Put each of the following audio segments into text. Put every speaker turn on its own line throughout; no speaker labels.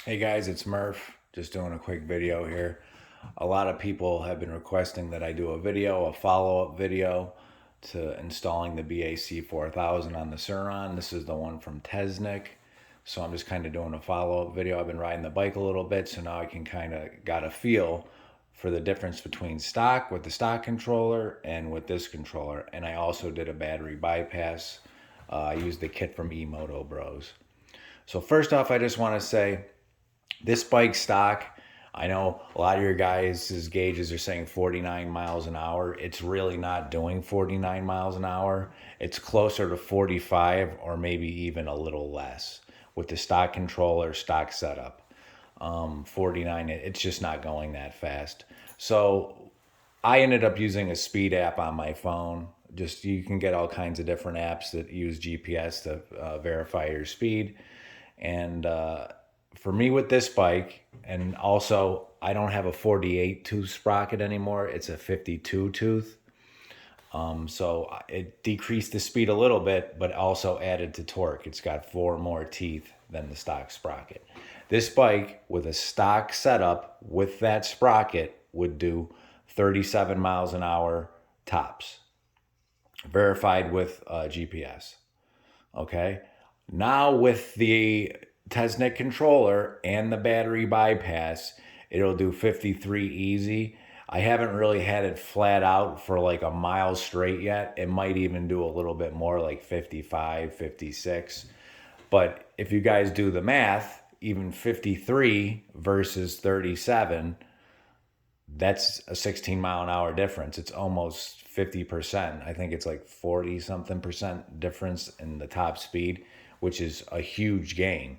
Hey guys, it's Murph. Just doing a quick video here. A lot of people have been requesting that I do a follow-up video to installing the BAC 4000 on the Sur-Ron. This is the one from Teznic. So I'm just kind of doing a follow-up video. I've been riding the bike a little bit, so now I can kind of got a feel for the difference between stock with the stock controller and with this controller. And I also did a battery bypass. I used the kit from Emoto Bros. So first off, I just want to say this bike stock, I know a lot of your guys' gauges are saying 49 miles an hour. It's really not doing 49 miles an hour. It's closer to 45 or maybe even a little less with the stock controller, stock setup. 49, it's just not going that fast. So I ended up using a speed app on my phone. Just you can get all kinds of different apps that use GPS to verify your speed. And for me with this bike, and also I don't have a 48 tooth sprocket anymore. It's a 52 tooth. So it decreased the speed a little bit, but also added to torque. It's got 4 more teeth than the stock sprocket. This bike with a stock setup with that sprocket would do 37 miles an hour tops, verified with GPS. Okay. Now with the Teznic controller and the battery bypass, it'll do 53 easy. I haven't really had it flat out for like a mile straight yet. It might even do a little bit more, like 55, 56. But if you guys do the math, even 53 versus 37, that's a 16 mile an hour difference. It's almost 50%. I think it's like 40 something percent difference in the top speed, which is a huge gain.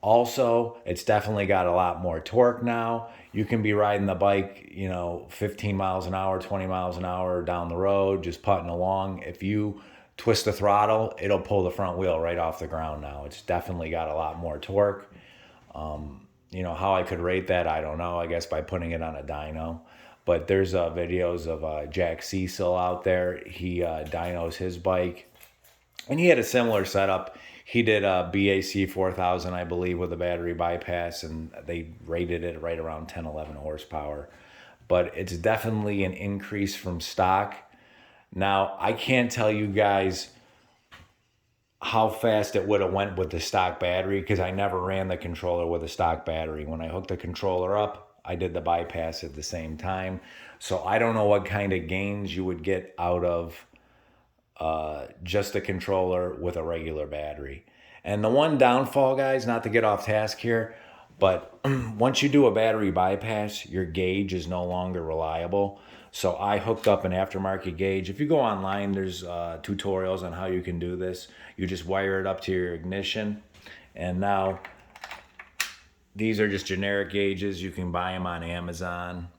Also, it's definitely got a lot more torque now. You can be riding the bike, 15 miles an hour, 20 miles an hour down the road, just putting along. If you twist the throttle, it'll pull the front wheel right off the ground now. It's definitely got a lot more torque. How I could rate that, I don't know. I guess by putting it on a dyno. But there's videos of Jack Cecil out there. He dynos his bike, and he had a similar setup. He did a BAC 4000, I believe, with a battery bypass, and they rated it right around 10, 11 horsepower. But it's definitely an increase from stock. Now, I can't tell you guys how fast it would have went with the stock battery because I never ran the controller with a stock battery. When I hooked the controller up, I did the bypass at the same time. So I don't know what kind of gains you would get out of just a controller with a regular battery. And the one downfall, guys, not to get off task here, but once you do a battery bypass, your gauge is no longer reliable. So I hooked up an aftermarket gauge. If you go online, there's tutorials on how you can do this. You just wire it up to your ignition. And now these are just generic gauges. You can buy them on Amazon.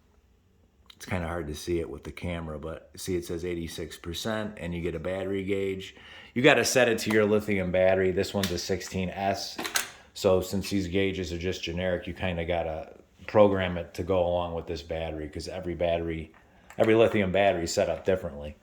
It's kind of hard to see it with the camera, but see it says 86% and you get a battery gauge. You got to set it to your lithium battery. This one's a 16S. So since these gauges are just generic, you kind of got to program it to go along with this battery because every lithium battery is set up differently.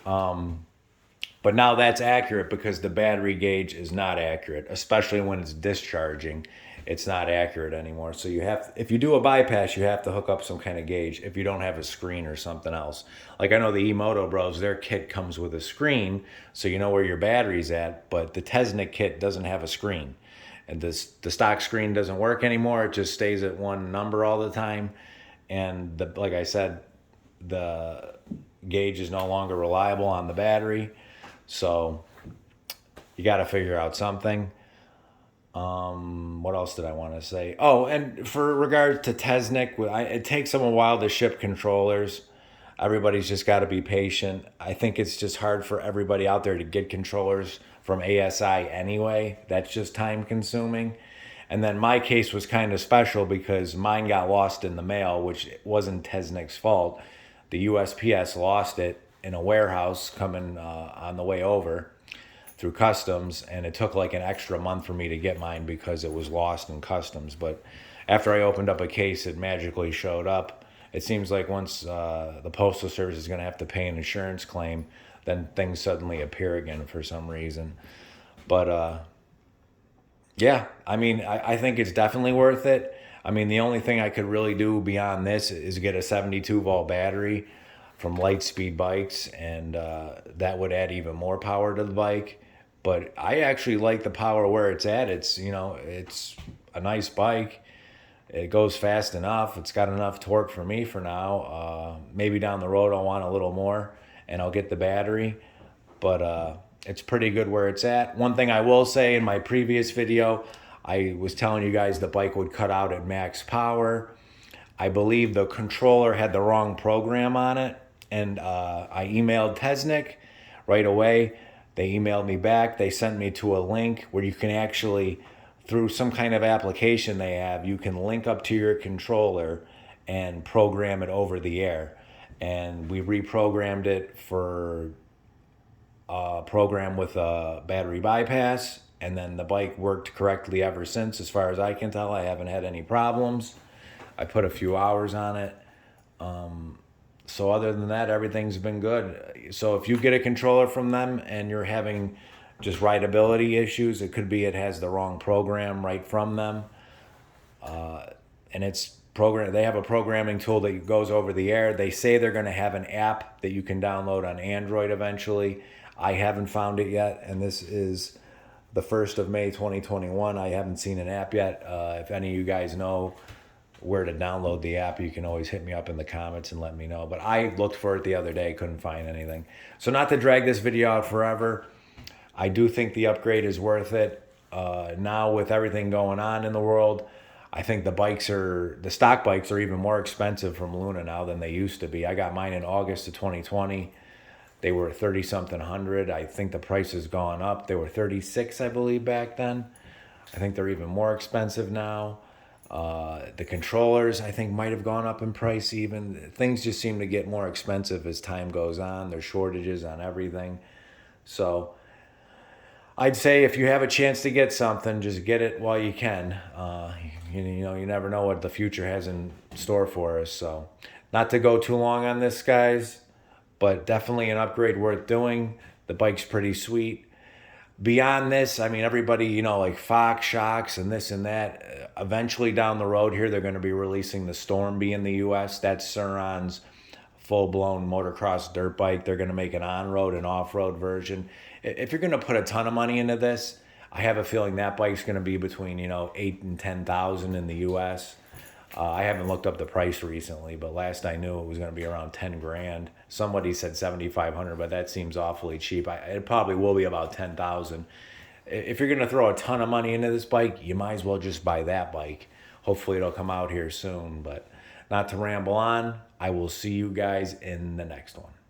But now that's accurate because the battery gauge is not accurate, especially when it's discharging. It's not accurate anymore. So if you do a bypass, you have to hook up some kind of gauge if you don't have a screen or something else. Like I know the Emoto Bros, their kit comes with a screen, so you know where your battery's at, but the Teznic kit doesn't have a screen. And the stock screen doesn't work anymore. It just stays at one number all the time. And like I said, the gauge is no longer reliable on the battery. So you got to figure out something. What else did I want to say? Oh, and for regard to Teznic, it takes them a while to ship controllers. Everybody's just got to be patient. I think it's just hard for everybody out there to get controllers from ASI anyway. That's just time consuming. And then my case was kind of special because mine got lost in the mail, which wasn't Teznic's fault. The USPS lost it in a warehouse coming on the way over through customs, and it took like an extra month for me to get mine because it was lost in customs. But after I opened up a case, it magically showed up. It seems like once the postal service is going to have to pay an insurance claim, then things suddenly appear again for some reason. But Yeah, I mean, I think it's definitely worth it. I mean, the only thing I could really do beyond this is get a 72 volt battery from Lightspeed Bikes, and that would add even more power to the bike. But I actually like the power where it's at. It's, you know, it's a nice bike. It goes fast enough. It's got enough torque for me for now. Maybe down the road I'll want a little more, and I'll get the battery. But it's pretty good where it's at. One thing I will say, in my previous video, I was telling you guys the bike would cut out at max power. I believe the controller had the wrong program on it, and I emailed Teznic right away. They emailed me back. They sent me to a link where you can actually, through some kind of application they have, you can link up to your controller and program it over the air. And we reprogrammed it for a program with a battery bypass, and then the bike worked correctly ever since. As far as I can tell, I haven't had any problems. I put a few hours on it. So other than that, everything's been good. So if you get a controller from them and you're having just rideability issues, it could be it has the wrong program right from them. And it's program. They have a programming tool that goes over the air. They say they're going to have an app that you can download on Android eventually. I haven't found it yet, and this is the 1st of May 2021. I haven't seen an app yet. If any of you guys know where to download the app, you can always hit me up in the comments and let me know. But I looked for it the other day, couldn't find anything. So not to drag this video out forever, I do think the upgrade is worth it. Now with everything going on in the world, I think the stock bikes are even more expensive from Luna now than they used to be. I got mine in August of 2020. They were 30 something hundred. I think the price has gone up. They were 36, I believe, back then. I think they're even more expensive now. The controllers, I think, might have gone up in price even. Things just seem to get more expensive as time goes on. There's shortages on everything. So I'd say if you have a chance to get something, just get it while you can. You know, you never know what the future has in store for us. So not to go too long on this, guys, but definitely an upgrade worth doing. The bike's pretty sweet. Beyond this, I mean, everybody, you know, like Fox Shocks and this and that, eventually down the road here, they're going to be releasing the Storm in the US. That's Sur-Ron's full-blown motocross dirt bike. They're going to make an on-road and off-road version. If you're going to put a ton of money into this, I have a feeling that bike's going to be between, you know, 8 and 10,000 in the US. I haven't looked up the price recently, but last I knew it was going to be around 10 grand. Somebody said 7,500, but that seems awfully cheap. It probably will be about 10,000. If you're going to throw a ton of money into this bike, you might as well just buy that bike. Hopefully it'll come out here soon, but not to ramble on. I will see you guys in the next one.